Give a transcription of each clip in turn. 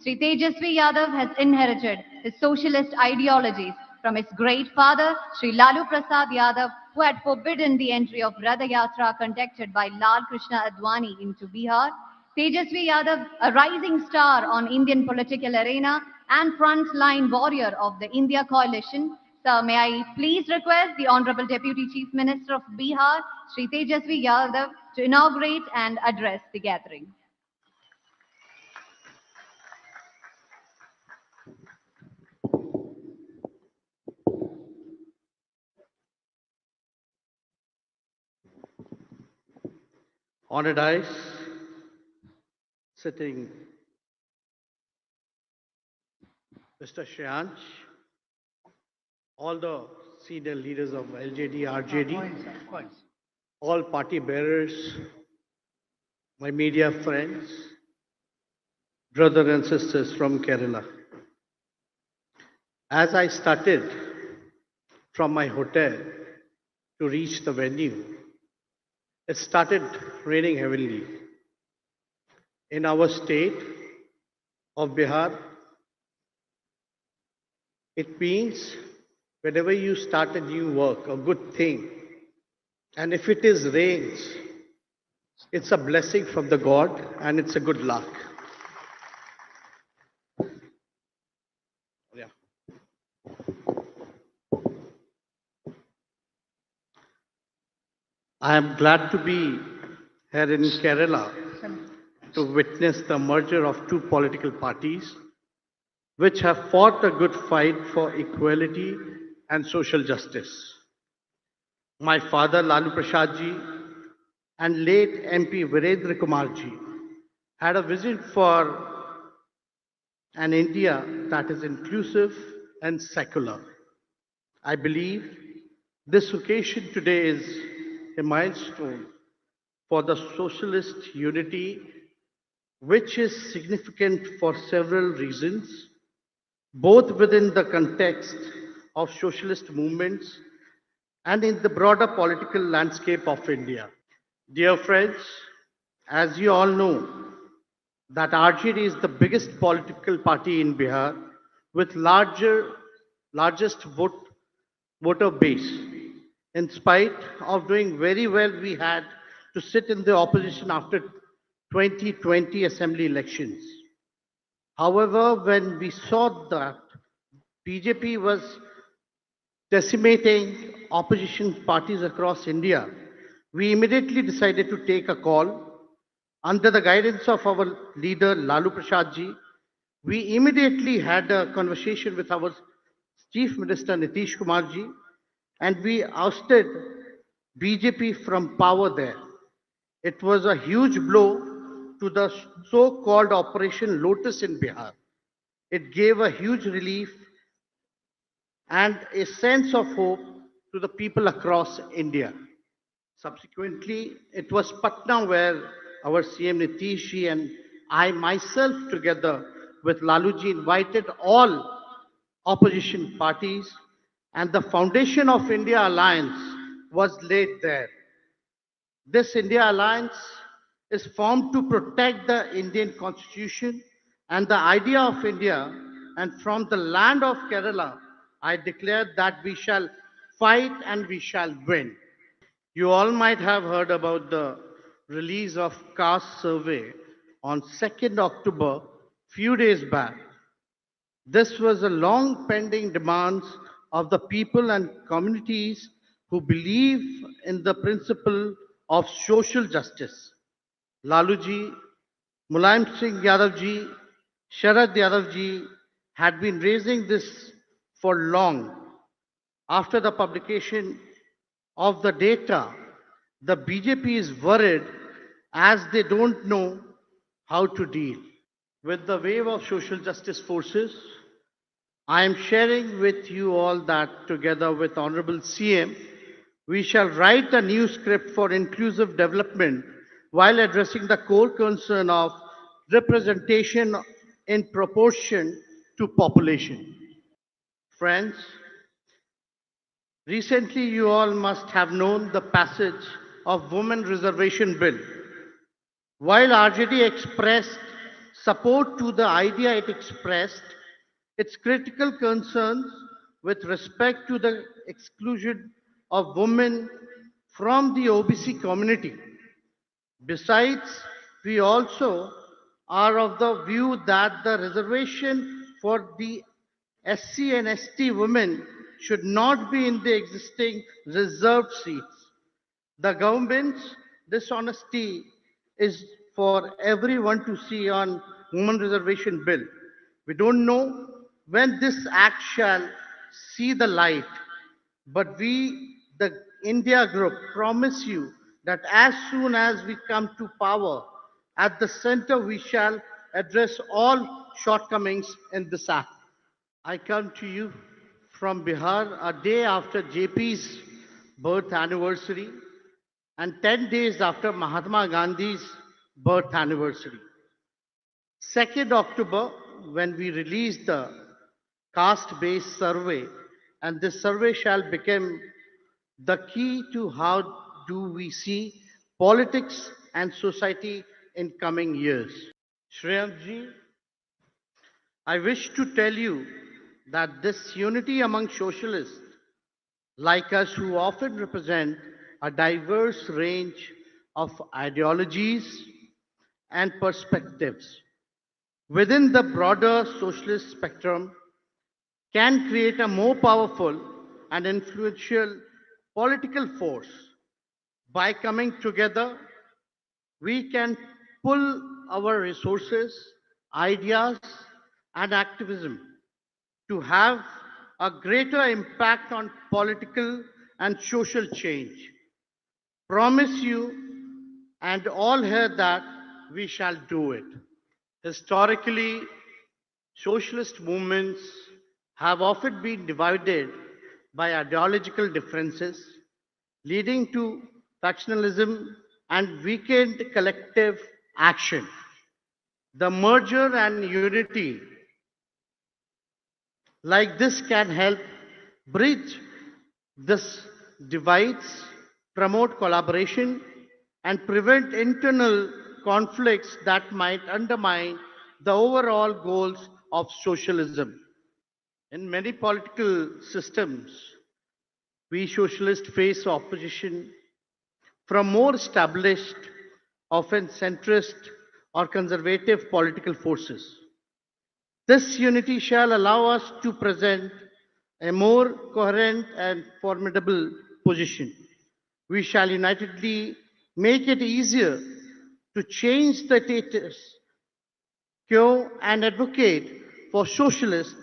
Sri Tejasvi Yadav has inherited his socialist ideologies from his great father, Sri Lalu Prasad Yadav, who had forbidden the entry of Ratha Yatra conducted by Lal Krishna Advani into Bihar. Tejasvi Yadav, a rising star on Indian political arena and front-line warrior of the India coalition. Sir, may I please request the Honorable Deputy Chief Minister of Bihar, Sri Tejasvi Yadav, to inaugurate and address the gathering. Honored eyes, sitting Mr. Shreyansh, all the senior leaders of LJD, RJD, all party bearers, my media friends, brothers and sisters from Kerala. As I started from my hotel to reach the venue, it started raining heavily. In our state of Bihar, it means whenever you start a new work, a good thing, and if it is rains, it's a blessing from the God and it's a good luck. Yeah. I am glad to be here in Kerala to witness the merger of two political parties which have fought a good fight for equality and social justice. My father Lalu Prasad ji and late MP Virendra Kumar ji had a vision for an India that is inclusive and secular. I believe this occasion today is a milestone for the socialist unity, which is significant for several reasons, both within the context of socialist movements and in the broader political landscape of India. Dear friends, as you all know, that RJD is the biggest political party in Bihar with largest voter base. In spite of doing very well, we had to sit in the opposition after 2020 assembly elections. However, when we saw that BJP was decimating opposition parties across India, we immediately decided to take a call. Under the guidance of our leader Lalu Prasad ji, we immediately had a conversation with our Chief Minister Nitish Kumar ji, and we ousted BJP from power there. It was a huge blow to the so-called Operation Lotus in Bihar. It gave a huge relief and a sense of hope to the people across India. Subsequently, it was Patna where our CM Nitish ji and I myself together with Laluji invited all opposition parties, and the foundation of India Alliance was laid there. This India Alliance is formed to protect the Indian Constitution and the idea of India, and from the land of Kerala, I declare that we shall fight and we shall win. You all might have heard about the release of caste survey on 2nd October, few days back. This was a long pending demands of the people and communities who believe in the principle of social justice. Laluji, Mulayam Singh Yadav ji, Sharad Yadav ji had been raising this for long. After the publication of the data, the BJP is worried as they don't know how to deal with the wave of social justice forces. I am sharing with you all that together with Honorable CM, we shall write a new script for inclusive development while addressing the core concern of representation in proportion to population. Friends, recently you all must have known the passage of Women Reservation Bill. While RJD expressed support to the idea it expressed, its critical concerns with respect to the exclusion of women from the OBC community. Besides, we also are of the view that the reservation for the SC and ST women should not be in the existing reserved seats. The government's dishonesty is for everyone to see on women reservation bill. We don't know when this act shall see the light, but we, the India group, promise you that as soon as we come to power, at the center we shall address all shortcomings in this act. I come to you from Bihar a day after JP's birth anniversary and 10 days after Mahatma Gandhi's birth anniversary. 2nd October, when we released the caste-based survey, and this survey shall become the key to how do we see politics and society in coming years. Shreyank I wish to tell you that this unity among socialists like us who often represent a diverse range of ideologies and perspectives within the broader socialist spectrum can create a more powerful and influential political force. By coming together, we can pull our resources, ideas, and activism to have a greater impact on political and social change. Promise you and all here that we shall do it. Historically, socialist movements have often been divided by ideological differences, leading to factionalism and weakened collective action. The merger and unity like this can help bridge this divides, promote collaboration, and prevent internal conflicts that might undermine the overall goals of socialism. In many political systems, we socialists face opposition from more established, often centrist or conservative political forces. This unity shall allow us to present a more coherent and formidable position. We shall unitedly make it easier to change the status quo and advocate for socialist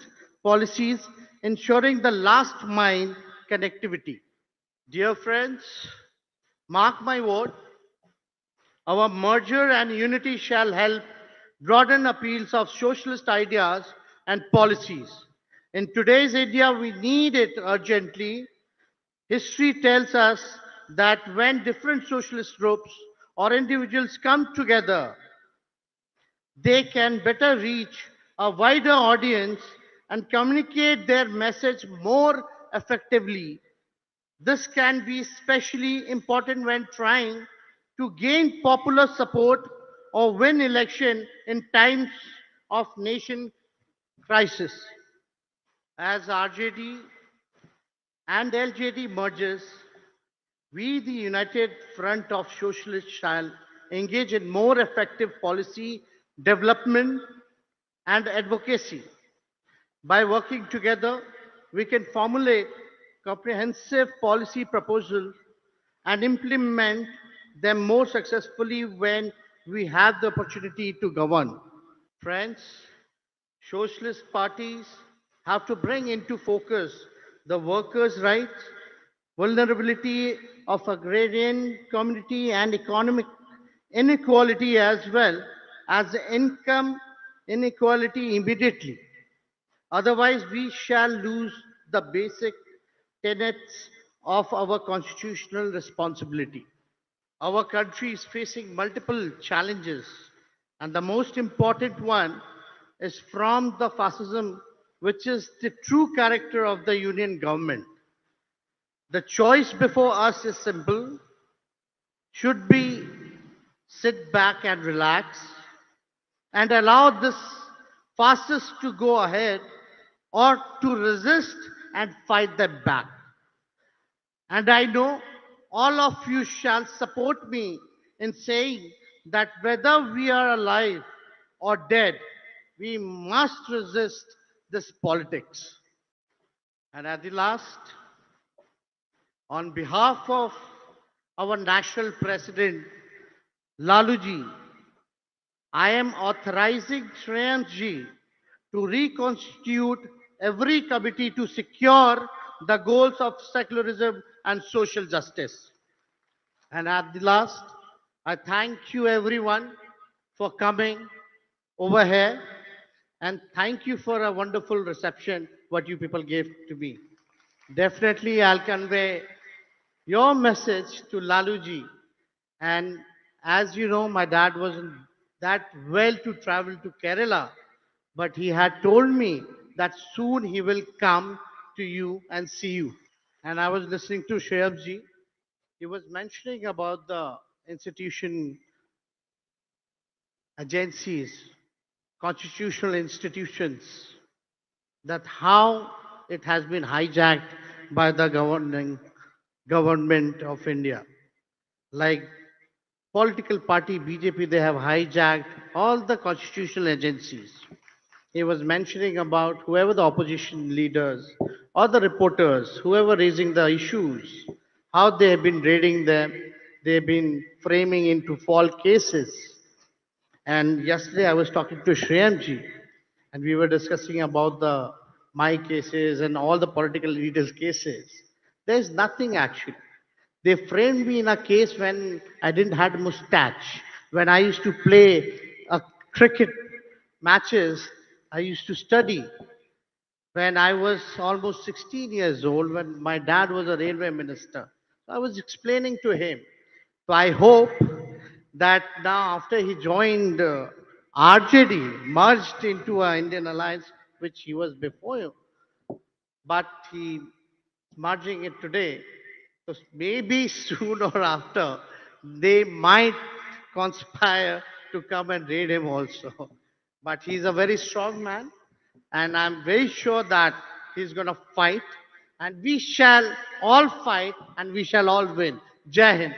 policies ensuring the last mile connectivity. Dear friends, mark my word, our merger and unity shall help broaden appeals of socialist ideas and policies. In today's India, we need it urgently. History tells us that when different socialist groups or individuals come together, they can better reach a wider audience and communicate their message more effectively. This can be especially important when trying to gain popular support or win election in times of nation crisis. As RJD and LJD merges, we, the United Front of Socialists, shall engage in more effective policy development and advocacy. By working together, we can formulate comprehensive policy proposals and implement them more successfully when we have the opportunity to govern. Friends, socialist parties have to bring into focus the workers' rights, vulnerability of agrarian community and economic inequality as well as the income inequality immediately. Otherwise, we shall lose the basic tenets of our constitutional responsibility. Our country is facing multiple challenges, and the most important one is from the fascism, which is the true character of the union government. The choice before us is simple, should be sit back and relax and allow this fascists to go ahead or to resist and fight them back. And I know all of you shall support me in saying that whether we are alive or dead, we must resist this politics. And at the last, on behalf of our national president, Laluji, I am authorizing Shreyansh to reconstitute every committee to secure the goals of secularism and social justice. And at the last, I thank you everyone for coming over here and thank you for a wonderful reception what you people gave to me. Definitely, I'll convey your message to Laluji. And as you know, my dad wasn't that well to travel to Kerala, but he had told me that soon he will come to you and see you. And I was listening to Shreyansh. He was mentioning about the institution agencies, constitutional institutions, that how it has been hijacked by the governing government of India. Like political party BJP, they have hijacked all the constitutional agencies. He was mentioning about whoever the opposition leaders or the reporters, whoever raising the issues, how they have been raiding them, they've been framing into false cases. And yesterday I was talking to Shreyansh and we were discussing about the my cases and all the political leaders' cases. There's nothing actually. They framed me in a case when I didn't had mustache. When I used to play cricket matches, I used to study. When I was almost 16 years old, when my dad was a railway minister, I was explaining to him. So I hope that now after he joined RJD, merged into an Indian alliance, which he was before, but he merging it today. So maybe soon or after, they might conspire to come and raid him also. But he's a very strong man, and I'm very sure that he's going to fight, and we shall all fight, and we shall all win. Jai Hind.